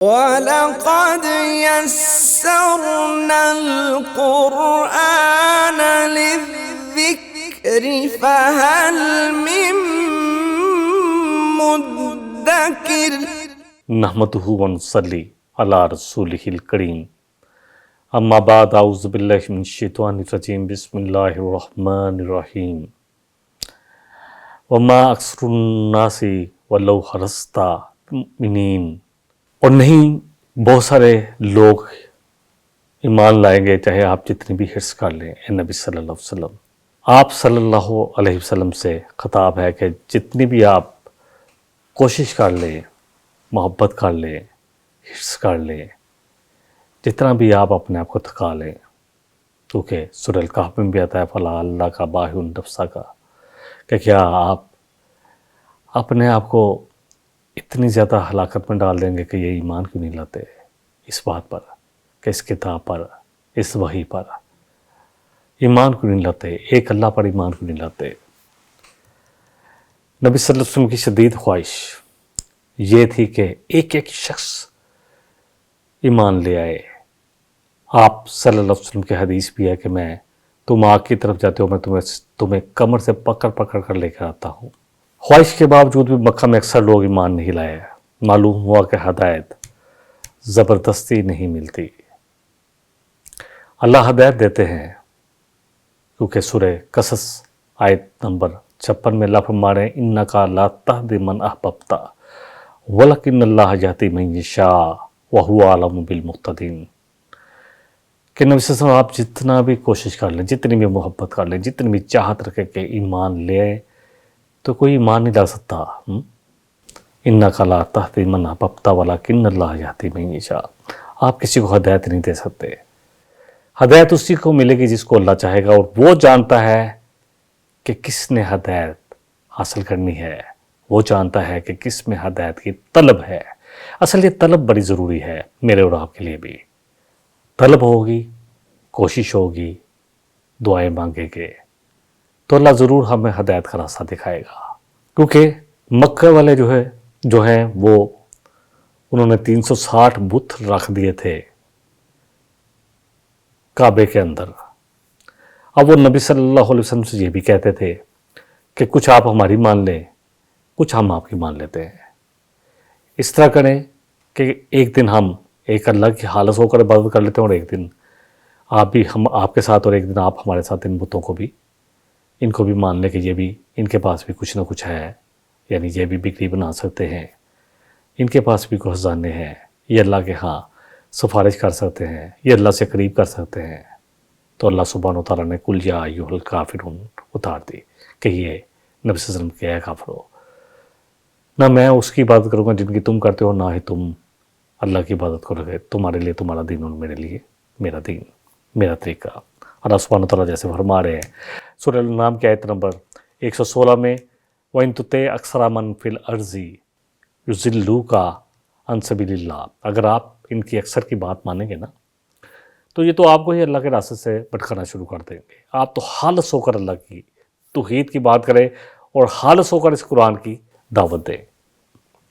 وَلَقَدْ يَسَّرْنَا الْقُرْآنَ لِلذِّكْرِ فَهَلْ مِن مُّدَّكِرٍ نحمدہ ونصلی علی رسولہ الکریم اما بعد اعوذ باللہ من الشیطان الرجیم بسم اللہ الرحمن الرحیم وما اکثر الناس ولو حرصت مؤمنین، اور نہیں بہت سارے لوگ ایمان لائیں گے چاہے آپ جتنی بھی حرص کر لیں۔ اے نبی صلی اللہ علیہ وسلم، آپ صلی اللہ علیہ وسلم سے خطاب ہے کہ جتنی بھی آپ کوشش کر لیں، محبت کر لیں، حرص کر لیں، جتنا بھی آپ اپنے آپ کو تھکا لیں، کیونکہ سورہ الکہف میں بھی آتا ہے فلا اللہ کا باہی النفسہ کا، کہ کیا آپ اپنے آپ کو اتنی زیادہ ہلاکت میں ڈال دیں گے کہ یہ ایمان کیوں نہیں لاتے اس بات پر کہ اس کتاب پر، اس وحی پر ایمان کیوں نہیں لاتے، ایک اللہ پر ایمان کیوں نہیں لاتے۔ نبی صلی اللہ علیہ وسلم کی شدید خواہش یہ تھی کہ ایک ایک شخص ایمان لے آئے۔ آپ صلی اللہ علیہ وسلم کی حدیث بھی ہے کہ تم آگ کی طرف جاتے ہو، میں تمہیں کمر سے پکڑ پکڑ کر لے کر آتا ہوں۔ خواہش کے باوجود بھی مکہ میں اکثر لوگ ایمان نہیں لائے۔ معلوم ہوا کہ ہدایت زبردستی نہیں ملتی، اللہ ہدایت دیتے ہیں، کیونکہ سورہ قصص آیت نمبر 56 میں اللہ فرما رہے ہیں اِنَّکَ لَا تَهْدِی مَنْ أَحْبَبْتَ وَلَکِنَّ اللَّهَ یَہْدِی مَن یَشَاءُ وَهُوَ أَعْلَمُ بِالْمُهْتَدِینَ، کہ نبی صلی اللہ علیہ وسلم آپ جتنا بھی کوشش کر لیں، جتنی بھی محبت کر لیں، جتنی بھی چاہت رکھیں کہ ایمان لے تو کوئی ایمان نہیں لا سکتا۔ اِنَّکَ لَا تَهْدِی مَنْ أَحْبَبْتَ وَلَکِنَّ اللَّهَ یَہْدِی مَن یَشَاءُ، آپ کسی کو ہدایت نہیں دے سکتے۔ ہدایت اسی کو ملے گی جس کو اللہ چاہے گا، اور وہ جانتا ہے کہ کس نے ہدایت حاصل کرنی ہے، وہ جانتا ہے کہ کس میں ہدایت کی طلب ہے۔ اصل یہ طلب بڑی ضروری ہے میرے اور آپ کے لیے بھی۔ طلب ہوگی، کوشش ہوگی، دعائیں مانگیں گے تو اللہ ضرور ہمیں ہدایت کا راستہ دکھائے گا۔ کیونکہ مکہ والے جو ہیں وہ انہوں نے 360 بت رکھ دیے تھے کعبے کے اندر۔ اب وہ نبی صلی اللہ علیہ وسلم سے یہ بھی کہتے تھے کہ کچھ آپ ہماری مان لیں، کچھ ہم آپ کی مان لیتے ہیں۔ اس طرح کریں کہ ایک دن ہم ایک اللہ کی خالص ہو کر عبادت کر لیتے ہیں، اور ایک دن آپ بھی ہم آپ کے ساتھ، اور ایک دن آپ ہمارے ساتھ ان بتوں کو بھی، ان کو بھی مان لیں کہ یہ بھی ان کے پاس بھی کچھ نہ کچھ ہے، یعنی یہ بھی بگڑی بنا سکتے ہیں، ان کے پاس بھی کچھ خزانے ہیں، یہ اللہ کے ہاں سفارش کر سکتے ہیں، یہ اللہ سے قریب کر سکتے ہیں۔ تو اللہ سبحانہ و تعالیٰ نے کل یا ایھا الکافرون اتار دی کہ یہ نبی صلی اللہ علیہ وسلم کے اے کافرو، نہ میں اس کی عبادت کروں گا جن کی تم کرتے ہو، نہ ہی تم اللہ کی عبادت کرو گے، تمہارے لیے تمہارا دین اور میرے لیے میرا دین، میرا طریقہ۔ اللہ سبحانہ وتعالیٰ جیسے فرما رہے ہیں سورہ الانعام کی آیت نمبر 116 میں وَإِن تُطِعْ أَكْثَرَ مَن فِي الْأَرْضِ يُضِلُّوكَ عَن سَبِيلِ اللَّهِ، اگر آپ ان کی اکثر کی بات مانیں گے نا تو یہ تو آپ کو ہی اللہ کے راستے سے بھٹکانا شروع کر دیں گے۔ آپ تو خالص ہو کر اللہ کی توحید کی بات کریں اور خالص ہو کر اس قرآن کی دعوت دیں،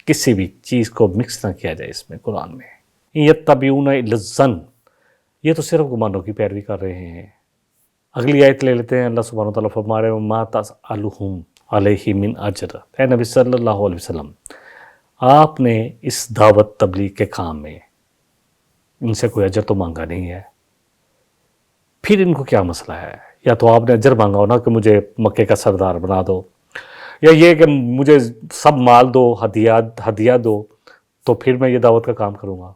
کسی بھی چیز کو مکس نہ کیا جائے اس میں، قرآن میں۔ يَتَّبِعُونَ إِلَّا الظَّنَّ، یہ تو صرف گمانوں کی پیروی کر رہے ہیں۔ اگلی آیت لے لیتے ہیں، اللہ سبحانہ وتعالیٰ فرما رہے ہیں وَمَا تَسْأَلُهُمْ عَلَيْهِ مِنْ أَجْرٍ، اے نبی صلی اللہ علیہ وسلم آپ نے اس دعوت تبلیغ کے کام میں ان سے کوئی اجر تو مانگا نہیں ہے، پھر ان کو کیا مسئلہ ہے؟ یا تو آپ نے اجر مانگا ہو نا کہ مجھے مکے کا سردار بنا دو، یا یہ کہ مجھے سب مال دو، ہدیہ دو، تو پھر میں یہ دعوت کا کام کروں گا۔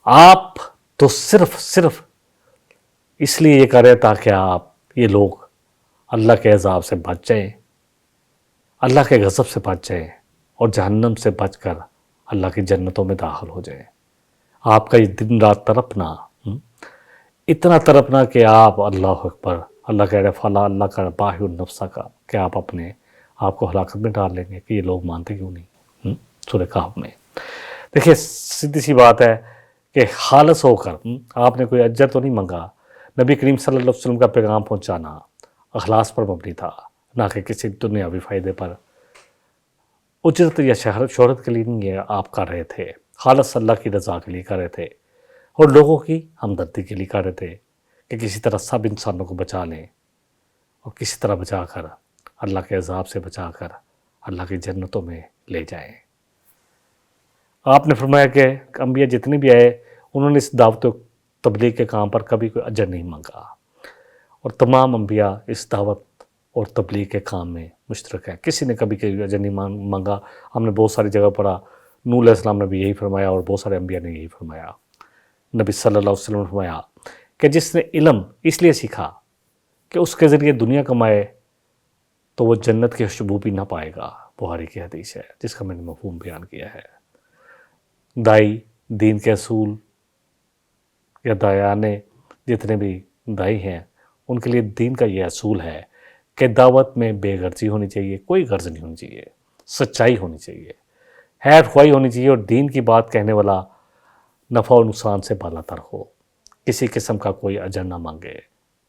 آپ تو صرف اس لیے یہ کر رہے تاکہ آپ یہ لوگ اللہ کے عذاب سے بچ جائیں، اللہ کے غضب سے بچ جائیں، اور جہنم سے بچ کر اللہ کی جنتوں میں داخل ہو جائیں۔ آپ کا یہ دن رات تڑپنا، اتنا تڑپنا کہ آپ اللہ اکبر، اللہ کہہ رہے فلا اللہ کا باہی النفسہ کا، کہ آپ اپنے آپ کو ہلاکت میں ڈال لیں گے کہ یہ لوگ مانتے کیوں نہیں۔ سورہ کہف میں دیکھیے سیدھی سی بات ہے کہ خالص ہو کر آپ نے کوئی اجر تو نہیں منگا، نبی کریم صلی اللہ علیہ وسلم کا پیغام پہنچانا اخلاص پر مبنی تھا، نہ کہ کسی دنیاوی فائدے پر، اجرت یا شہرت کے لیے نہیں یہ آپ کر رہے تھے، خالص اللہ کی رضا کے لیے کر رہے تھے اور لوگوں کی ہمدردی کے لیے کر رہے تھے کہ کسی طرح سب انسانوں کو بچا لیں اور کسی طرح بچا کر اللہ کے عذاب سے بچا کر اللہ کی جنتوں میں لے جائیں۔ آپ نے فرمایا کہ انبیاء جتنے بھی آئے انہوں نے اس دعوت و تبلیغ کے کام پر کبھی کوئی اجر نہیں مانگا، اور تمام انبیاء اس دعوت اور تبلیغ کے کام میں مشترک ہیں، کسی نے کبھی کوئی اجر نہیں مانگا۔ ہم نے بہت ساری جگہ پڑھا، نوح علیہ السلام نے بھی یہی فرمایا اور بہت سارے انبیاء نے یہی فرمایا۔ نبی صلی اللہ علیہ وسلم نے فرمایا کہ جس نے علم اس لیے سیکھا کہ اس کے ذریعے دنیا کمائے تو وہ جنت کی خوشبو بھی نہ پائے گا، بخاری کی حدیث ہے جس کا میں نے مفہوم بیان کیا ہے۔ دائی، دین کے اصول یا دایانے جتنے بھی دائی ہیں ان کے لیے دین کا یہ اصول ہے کہ دعوت میں بے غرضی ہونی چاہیے، کوئی غرض نہیں ہونی چاہیے، سچائی ہونی چاہیے، خیر خواہی ہونی چاہیے، اور دین کی بات کہنے والا نفع و نقصان سے بالا تر ہو، کسی قسم کا کوئی اجر نہ مانگے،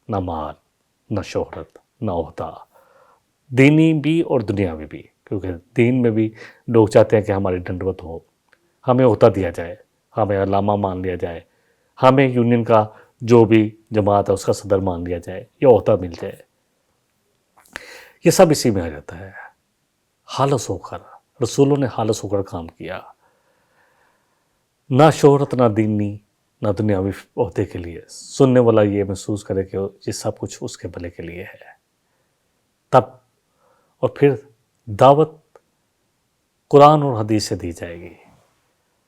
نہ مال، نہ شہرت، نہ عہدہ، دینی بھی اور دنیاوی بھی، کیونکہ دین میں بھی لوگ چاہتے ہیں کہ ہماری ڈنڈوت ہو، ہمیں عہدہ دیا جائے، ہمیں علامہ مان لیا جائے، ہمیں یونین کا جو بھی جماعت ہے اس کا صدر مان لیا جائے یا عہدہ مل جائے۔ یہ سب اسی میں آ جاتا ہے۔ خالص ہو کر رسولوں نے خالص ہو کر کام کیا، نہ شہرت، نہ دینی، نہ دنیاوی عہدے کے لیے۔ سننے والا یہ محسوس کرے کہ یہ سب کچھ اس کے بھلے کے لیے ہے، تب اور پھر دعوت قرآن اور حدیث سے دی جائے گی،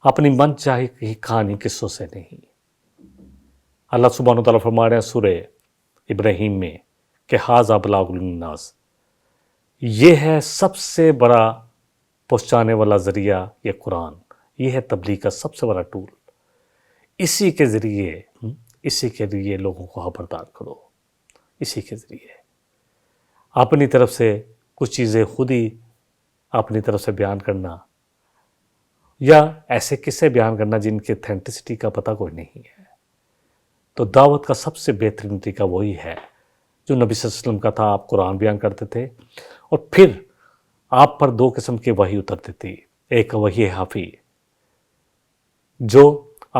اپنی من چاہی کی کہانی قصوں سے نہیں۔ اللہ سبحانہ وتعالیٰ فرما رہے ہیں سورہ ابراہیم میں کہ ھذا بلاغ للناس، یہ ہے سب سے بڑا پہنچانے والا ذریعہ، یہ قرآن، یہ ہے تبلیغ کا سب سے بڑا ٹول۔ اسی کے ذریعے لوگوں کو خبردار کرو، اسی کے ذریعے۔ اپنی طرف سے کچھ چیزیں خود ہی اپنی طرف سے بیان کرنا یا ایسے قصے بیان کرنا جن کی اتھینٹسٹی کا پتہ کوئی نہیں ہے، تو دعوت کا سب سے بہترین طریقہ وہی ہے جو نبی صلی اللہ علیہ وسلم کا تھا۔ آپ قرآن بیان کرتے تھے اور پھر آپ پر دو قسم کی وحی اترتی تھی، ایک وحی حافی جو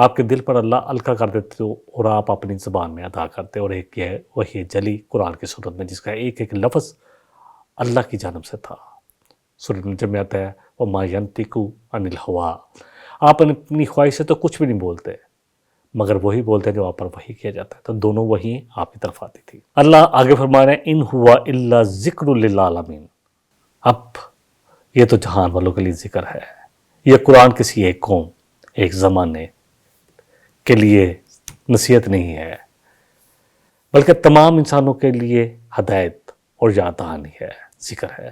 آپ کے دل پر اللہ القا کر دیتے اور آپ اپنی زبان میں ادا کرتے، اور ایک یہ وحی جلی قرآن کی صورت میں جس کا ایک ایک لفظ اللہ کی جانب سے تھا۔ سورۃ النجم میں آتا ہے وَمَا يَنطِقُ عَنِ الْهَوَىٰ، آپ اپنی خواہش سے تو کچھ بھی نہیں بولتے مگر وہی بولتے ہیں جو آپ پر وحی کیا جاتا ہے، تو دونوں وحی آپ کی طرف آتی تھی۔ اللہ آگے فرما رہے ہیں اِنْ هُوَ إِلَّا ذِكْرٌ لِلْعَالَمِينَ، اب یہ تو جہان والوں کے لیے ذکر ہے، یہ قرآن کسی ایک قوم، ایک زمانے کے لیے نصیحت نہیں ہے، بلکہ تمام انسانوں کے لیے ہدایت اور یاد دہانی ہے، ذکر ہے۔